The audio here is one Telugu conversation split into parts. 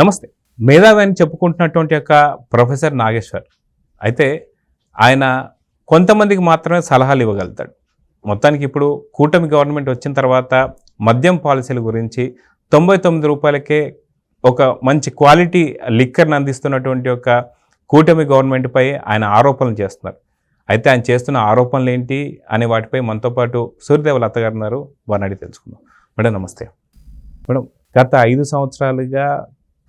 నమస్తే. మేధావి అని చెప్పుకుంటున్నటువంటి యొక్క ప్రొఫెసర్ నాగేశ్వర్ అయితే ఆయన కొంతమందికి మాత్రమే సలహాలు ఇవ్వగలుగుతాడు. మొత్తానికి ఇప్పుడు కూటమి గవర్నమెంట్ వచ్చిన తర్వాత మద్యం పాలసీల గురించి 99 రూపాయలకే ఒక మంచి క్వాలిటీ లిక్కర్ని అందిస్తున్నటువంటి ఒక కూటమి గవర్నమెంట్పై ఆయన ఆరోపణలు చేస్తున్నారు. అయితే ఆయన చేస్తున్న ఆరోపణలు ఏంటి అనే వాటిపై మనతో పాటు సూర్యదేవ లత గారు ఉన్నారు. వారిని అడిగి తెలుసుకుందాం. మేడం నమస్తే. మేడం, గత 5 సంవత్సరాలుగా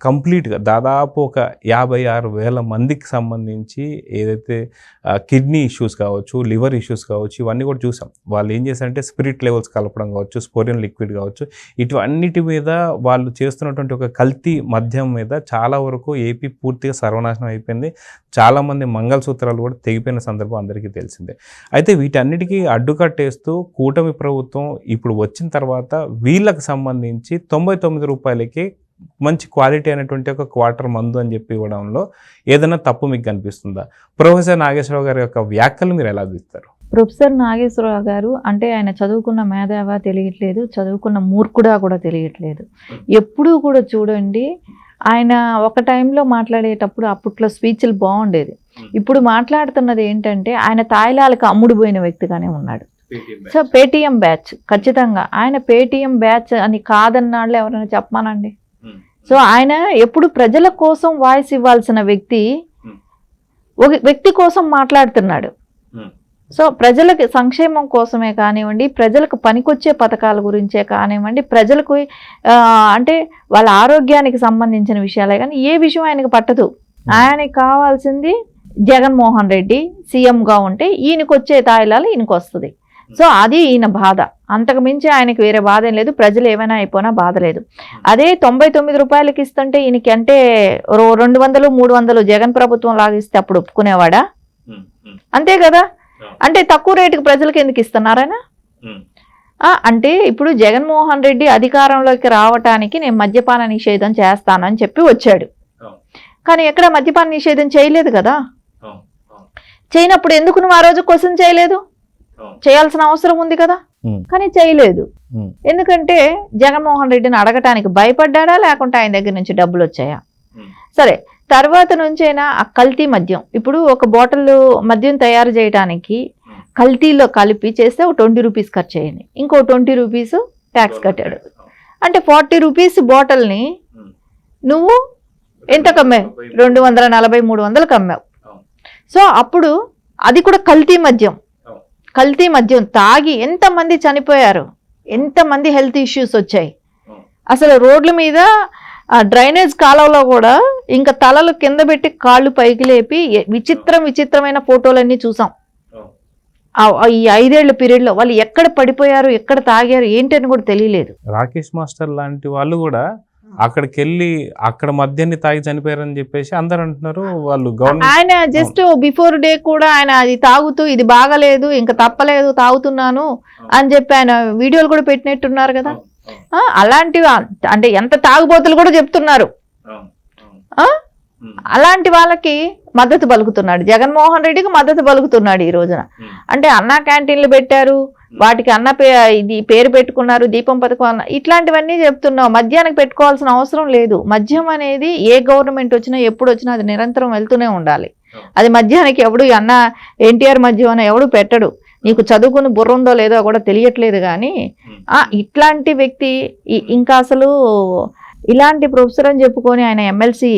కంప్లీట్గా దాదాపు ఒక 56,000 మందికి సంబంధించి ఏదైతే కిడ్నీ ఇష్యూస్ కావచ్చు, లివర్ ఇష్యూస్ కావచ్చు, ఇవన్నీ కూడా చూసాం. వాళ్ళు ఏం చేశారంటే స్పిరిట్ లెవెల్స్ కలపడం కావచ్చు, స్పోరిన్ లిక్విడ్ కావచ్చు, ఇటువన్నిటి మీద వాళ్ళు చేస్తున్నటువంటి ఒక కల్తీ మద్యం మీద చాలా వరకు ఏపీ పూర్తిగా సర్వనాశనం అయిపోయింది. చాలామంది మంగళసూత్రాలు కూడా తెగిపోయిన సందర్భం అందరికీ తెలిసిందే. అయితే వీటన్నిటికీ అడ్డుకట్టేస్తూ కూటమి ప్రభుత్వం ఇప్పుడు వచ్చిన తర్వాత వీళ్ళకి సంబంధించి 99 రూపాయలకి మంచి క్వాలిటీ అనేటువంటి ఒక క్వార్టర్ మందు అని చెప్పి ఇవ్వడంలో ఏదైనా తప్పు మీకు కనిపిస్తుందా? ప్రొఫెసర్ నాగేశ్వరరావు గారి యొక్క వ్యాఖ్యలు మీరు ఎలా చూస్తారు? ప్రొఫెసర్ నాగేశ్వరరావు గారు అంటే ఆయన చదువుకున్న మేధావా తెలియట్లేదు, చదువుకున్న మూర్ఖుడా కూడా తెలియట్లేదు. ఎప్పుడూ కూడా చూడండి, ఆయన ఒక టైంలో మాట్లాడేటప్పుడు అప్పట్లో స్పీచ్లు బాగుండేది. ఇప్పుడు మాట్లాడుతున్నది ఏంటంటే ఆయన తాయిలాలకు అమ్ముడుపోయిన వ్యక్తిగానే ఉన్నాడు. సో పేటీఎం బ్యాచ్, ఖచ్చితంగా ఆయన పేటీఎం బ్యాచ్ అని కాదన్నాళ్ళు ఎవరైనా చెప్పమానండి. సో ఆయన ఎప్పుడు ప్రజల కోసం వాయిస్ ఇవ్వాల్సిన వ్యక్తి ఒక వ్యక్తి కోసం మాట్లాడుతున్నాడు. సో ప్రజలకి సంక్షేమం కోసమే కానివ్వండి, ప్రజలకు పనికొచ్చే పథకాల గురించే కానివ్వండి, ప్రజలకు అంటే వాళ్ళ ఆరోగ్యానికి సంబంధించిన విషయాలే కానీ ఏ విషయం ఆయనకు పట్టదు. ఆయనకి కావాల్సింది జగన్మోహన్ రెడ్డి సీఎంగా ఉంటే ఈయనకు వచ్చే తాయిలాలు ఈయనకు వస్తుంది. సో అది ఈయన బాధ, అంతకు మించి ఆయనకి వేరే బాధ ఏం లేదు. ప్రజలు ఏమైనా అయిపోయినా బాధ లేదు. అదే 99 రూపాయలకి ఇస్తుంటే ఈయనకి అంటే 200, 300 జగన్ ప్రభుత్వం లాగిస్తే అప్పుడు ఒప్పుకునేవాడా? అంతే కదా. అంటే తక్కువ రేటుకి ప్రజలకు ఎందుకు ఇస్తున్నారైనా? అంటే ఇప్పుడు జగన్మోహన్ రెడ్డి అధికారంలోకి రావటానికి నేను మద్యపాన నిషేధం చేస్తానని చెప్పి వచ్చాడు. కానీ ఎక్కడ మద్యపాన నిషేధం చేయలేదు కదా. చేయనప్పుడు ఎందుకు నువ్వు ఆ రోజు క్వశ్చన్ చేయలేదు? చేయాల్సిన అవసరం ఉంది కదా, కానీ చేయలేదు. ఎందుకంటే జగన్మోహన్ రెడ్డిని అడగటానికి భయపడ్డా, లేకుంటే ఆయన దగ్గర నుంచి డబ్బులు వచ్చాయా? సరే, తర్వాత నుంచైనా ఆ కల్తీ మద్యం, ఇప్పుడు ఒక బాటిల్ మద్యం తయారు చేయడానికి కల్తీలో కలిపి చేస్తే ఒక 20 రూపీస్ ఖర్చు అయ్యింది, ఇంకో 20 రూపీస్ ట్యాక్స్ కట్టాడు. అంటే 40 రూపీస్ బాటిల్ని నువ్వు ఎంత కమ్మావు? 240, 300 కమ్మావు. సో అప్పుడు అది కూడా కల్తీ మద్యం. కల్తీ మద్యం తాగి ఎంతమంది చనిపోయారు, ఎంతమంది హెల్త్ ఇష్యూస్ వచ్చాయి. అసలు రోడ్ల మీద డ్రైనేజ్ కాలువలో కూడా ఇంకా తలలు కింద పెట్టి కాళ్ళు పైకి లేపి విచిత్రమైన ఫోటోలన్నీ చూసాం. ఈ 5 ఏళ్ల పీరియడ్లో వాళ్ళు ఎక్కడ పడిపోయారు, ఎక్కడ తాగారు ఏంటని కూడా తెలియలేదు. రాకేష్ మాస్టర్ లాంటి వాళ్ళు కూడా అక్కడికి వెళ్ళి అక్కడ మద్యాన్ని తాగి చనిపోయారని చెప్పేసి అందరు అంటున్నారు. వాళ్ళు ఆయన జస్ట్ బిఫోర్ డే కూడా ఆయన అది తాగుతూ ఇది బాగలేదు ఇంకా తప్పలేదు తాగుతున్నాను అని చెప్పి ఆయన వీడియోలు కూడా పెట్టినట్టున్నారు కదా. అలాంటివి అంటే ఎంత తాగుబోతులు కూడా చెప్తున్నారు. అలాంటి వాళ్ళకి మద్దతు పలుకుతున్నాడు, జగన్మోహన్ రెడ్డికి మద్దతు పలుకుతున్నాడు ఈ రోజున. అంటే అన్నా క్యాంటీన్లు పెట్టారు, వాటికి ఇది పేరు పెట్టుకున్నారు, దీపం పథకం, ఇట్లాంటివన్నీ చెప్తున్నావు. మద్యానికి పెట్టుకోవాల్సిన అవసరం లేదు. మద్యం అనేది ఏ గవర్నమెంట్ వచ్చినా ఎప్పుడు వచ్చినా అది నిరంతరం వెళ్తూనే ఉండాలి. అది మద్యానికి ఎవడు ఎన్టీఆర్ మద్యం అని ఎవడు పెట్టడు. నీకు చదువుకుని బుర్ర ఉందో లేదో కూడా తెలియట్లేదు. కానీ ఇట్లాంటి వ్యక్తి ఇంకా అసలు ఇలాంటి ప్రొఫెసర్ అని చెప్పుకొని ఆయన ఎమ్మెల్సీ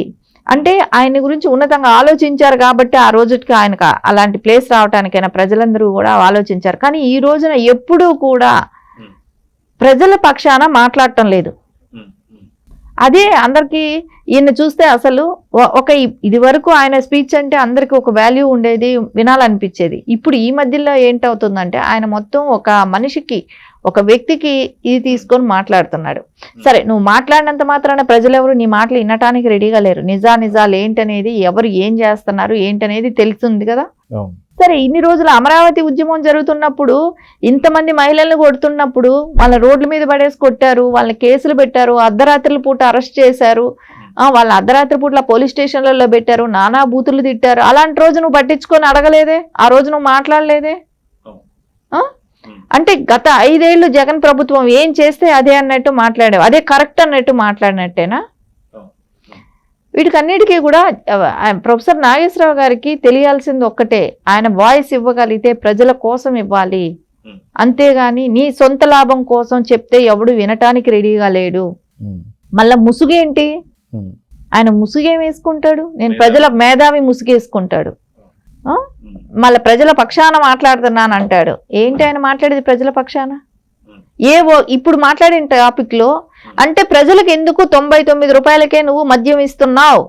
అంటే ఆయన గురించి ఉన్నతంగా ఆలోచించారు కాబట్టి ఆ రోజుకి ఆయనకు అలాంటి ప్లేస్ రావడానికైనా ప్రజలందరూ కూడా ఆలోచించారు. కానీ ఈ రోజున ఎప్పుడూ కూడా ప్రజల పక్షాన మాట్లాడటం లేదు. అదే అందరికీ ఈయన చూస్తే అసలు ఒక ఇది వరకు ఆయన స్పీచ్ అంటే అందరికీ ఒక వాల్యూ ఉండేది, వినాలనిపించేది. ఇప్పుడు ఈ మధ్యలో ఏంటవుతుందంటే ఆయన మొత్తం ఒక మనిషికి, ఒక వ్యక్తికి ఇది తీసుకొని మాట్లాడుతున్నాడు. సరే, నువ్వు మాట్లాడినంత మాత్రాన ప్రజలు ఎవరు నీ మాటలు వినటానికి రెడీగా లేరు. నిజాలు ఏంటనేది, ఎవరు ఏం చేస్తున్నారు ఏంటనేది తెలుస్తుంది కదా. సరే, ఇన్ని రోజులు అమరావతి ఉద్యమం జరుగుతున్నప్పుడు ఇంతమంది మహిళలను కొడుతున్నప్పుడు వాళ్ళ రోడ్ల మీద పడేసి కొట్టారు, వాళ్ళని కేసులు పెట్టారు, అర్ధరాత్రుల పూట అరెస్ట్ చేశారు, వాళ్ళ అర్ధరాత్రి పూట్ల పోలీస్ స్టేషన్లలో పెట్టారు, నానా బూతులు తిట్టారు. అలాంటి రోజు నువ్వు పట్టించుకొని అడగలేదే, ఆ రోజు నువ్వు మాట్లాడలేదే. అంటే గత 5 ఏళ్ళు జగన్ ప్రభుత్వం ఏం చేస్తే అదే అన్నట్టు మాట్లాడావు, అదే కరెక్ట్ అన్నట్టు మాట్లాడినట్టేనా? వీటికన్నిటికీ కూడా ప్రొఫెసర్ నాగేశ్వరరావు గారికి తెలియాల్సింది ఒక్కటే, ఆయన వాయిస్ ఇవ్వగలిగితే ప్రజల కోసం ఇవ్వాలి, అంతేగాని నీ సొంత లాభం కోసం చెప్తే ఎవడు వినటానికి రెడీగా లేడు. మళ్ళా ముసుగేంటి, ఆయన ముసుగేం వేసుకుంటాడు, నేను ప్రజల మేధావి ముసుగేసుకుంటాడు. మళ్ళీ ప్రజల పక్షాన మాట్లాడుతున్నాను అంటాడు. ఏంటి ఆయన మాట్లాడేది ప్రజల పక్షాన? ఇప్పుడు మాట్లాడిన టాపిక్ లో అంటే ప్రజలకు ఎందుకు 99 రూపాయలకే నువ్వు మద్యం ఇస్తున్నావు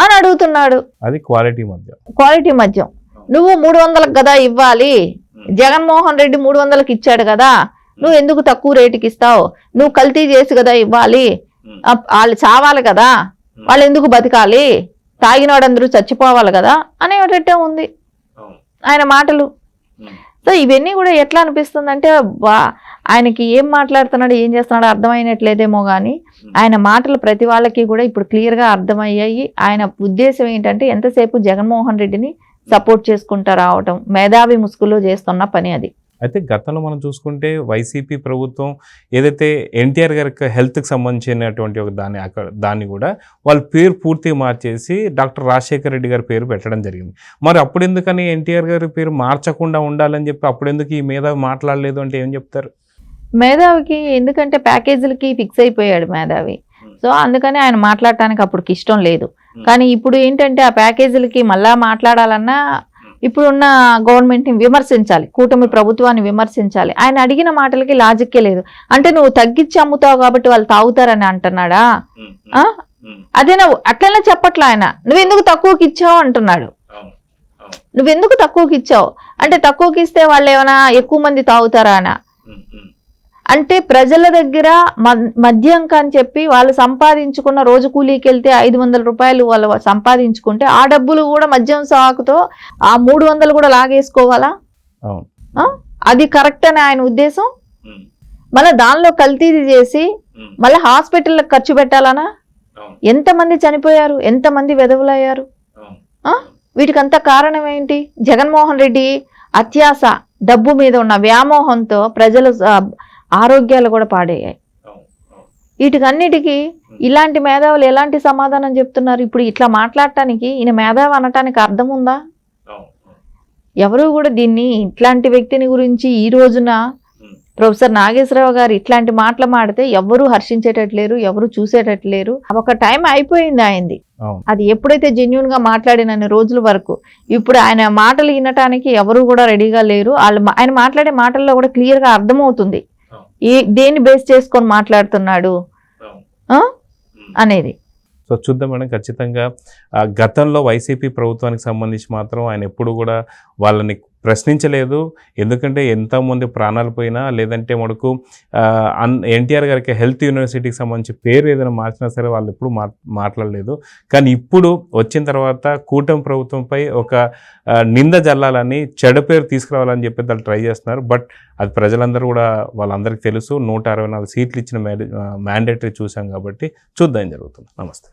అని అడుగుతున్నాడు. అది క్వాలిటీ మద్యం. క్వాలిటీ మద్యం నువ్వు 300లకు కదా ఇవ్వాలి, జగన్మోహన్ రెడ్డి 300కి ఇచ్చాడు కదా, నువ్వు ఎందుకు తక్కువ రేటుకి ఇస్తావు, నువ్వు కల్తీ చేసి కదా ఇవ్వాలి, వాళ్ళు చావాలి కదా, వాళ్ళు ఎందుకు బతకాలి, తాగినోడందరూ చచ్చిపోవాలి కదా అనేటట్టే ఉంది ఆయన మాటలు. సో ఇవన్నీ కూడా ఎట్లా అనిపిస్తుంది అంటే ఆయనకి ఏం మాట్లాడుతున్నాడు ఏం చేస్తున్నాడో అర్థమైనట్లేదేమో కానీ ఆయన మాటలు ప్రతి వాళ్ళకి కూడా ఇప్పుడు క్లియర్గా అర్థమయ్యాయి. ఆయన ఉద్దేశం ఏంటంటే ఎంతసేపు జగన్మోహన్ రెడ్డిని సపోర్ట్ చేసుకుంటూ రావటం, మేధావి ముసుగులో చేస్తున్న పని అది. అయితే గతంలో మనం చూసుకుంటే వైసీపీ ప్రభుత్వం ఏదైతే ఎన్టీఆర్ గారి హెల్త్కి సంబంధించినటువంటి ఒక దాన్ని కూడా వాళ్ళ పేరు పూర్తిగా మార్చేసి డాక్టర్ రాజశేఖర రెడ్డి గారి పేరు పెట్టడం జరిగింది. మరి అప్పుడు ఎందుకని ఎన్టీఆర్ గారి పేరు మార్చకుండా ఉండాలని చెప్పి అప్పుడెందుకు ఈ మేధావి మాట్లాడలేదు అంటే ఏం చెప్తారు? మేధావికి ఎందుకంటే ప్యాకేజీలకి ఫిక్స్ అయిపోయాడు మేధావి, సో అందుకని ఆయన మాట్లాడటానికి అప్పటికి ఇష్టం లేదు. కానీ ఇప్పుడు ఏంటంటే ఆ ప్యాకేజీలకి మళ్ళా మాట్లాడాలన్నా ఇప్పుడున్న గవర్నమెంట్ని విమర్శించాలి, కూటమి ప్రభుత్వాన్ని విమర్శించాలి. ఆయన అడిగిన మాటలకి లాజిక్కే లేదు. అంటే నువ్వు తగ్గించి అమ్ముతావు కాబట్టి వాళ్ళు తాగుతారని అంటున్నాడా? అదే నువ్వు అట్లనే చెప్పట్లా ఆయన, నువ్వెందుకు తక్కువకి ఇచ్చావు అంటున్నాడు. నువ్వెందుకు తక్కువకి ఇచ్చావు అంటే తక్కువకి ఇస్తే వాళ్ళు ఏమైనా ఎక్కువ మంది తాగుతారా అని. అంటే ప్రజల దగ్గర మద్యం అని చెప్పి వాళ్ళు సంపాదించుకున్న రోజు కూలీకి వెళ్తే 500 రూపాయలు వాళ్ళు సంపాదించుకుంటే ఆ డబ్బులు కూడా మద్యం సాకుతో ఆ 300 కూడా లాగేసుకోవాలా? అది కరెక్ట్ అని ఆయన ఉద్దేశం. మళ్ళీ దానిలో కల్తీ చేసి మళ్ళీ హాస్పిటల్కి ఖర్చు పెట్టాలనా? ఎంతమంది చనిపోయారు, ఎంతమంది వెధవులయ్యారు? వీటికంతా కారణం ఏంటి? జగన్మోహన్ రెడ్డి అత్యాస, డబ్బు మీద ఉన్న వ్యామోహంతో ప్రజలు ఆరోగ్యాలు కూడా పాడయ్యాయి. వీటికన్నిటికీ ఇలాంటి మేధావులు ఎలాంటి సమాధానం చెప్తున్నారు? ఇప్పుడు ఇట్లా మాట్లాడటానికి ఈయన మేధావి అనటానికి అర్థం ఉందా? ఎవరు కూడా దీన్ని ఇట్లాంటి వ్యక్తిని గురించి ఈ రోజున ప్రొఫెసర్ నాగేశ్వరరావు గారు ఇట్లాంటి మాటలు మాడితే ఎవరు హర్షించేటట్లేరు, ఎవరు చూసేటట్లేరు. ఒక టైం అయిపోయింది ఆయనది. అది ఎప్పుడైతే జెన్యున్ గా మాట్లాడినన్ని రోజుల వరకు. ఇప్పుడు ఆయన మాటలు వినటానికి ఎవరు కూడా రెడీగా లేరు. ఆయన మాట్లాడే మాటల్లో కూడా క్లియర్ గా అర్థమవుతుంది దేన్ని బేస్ చేసుకొని మాట్లాడుతున్నాడు అనేది. సో చూద్దాం మేడం, ఖచ్చితంగా గతంలో వైసీపీ ప్రభుత్వానికి సంబంధించి మాత్రం ఆయన ఎప్పుడు కూడా వాళ్ళని ప్రశ్నించలేదు. ఎందుకంటే ఎంతోమంది ప్రాణాలు పోయినా లేదంటే మనకు ఎన్టీఆర్ గారికి హెల్త్ యూనివర్సిటీకి సంబంధించి పేరు ఏదైనా మార్చినా సరే వాళ్ళు ఎప్పుడు మాట్లాడలేదు. కానీ ఇప్పుడు వచ్చిన తర్వాత కూటమి ప్రభుత్వంపై ఒక నింద జల్లాలని, చెడ్డ పేరు తీసుకురావాలని చెప్పి వాళ్ళు ట్రై చేస్తున్నారు. బట్ అది ప్రజలందరూ కూడా వాళ్ళందరికీ తెలుసు. 164 సీట్లు ఇచ్చిన మ్యాండేటరీ చూసాం కాబట్టి చూద్దాం జరుగుతుంది. నమస్తే.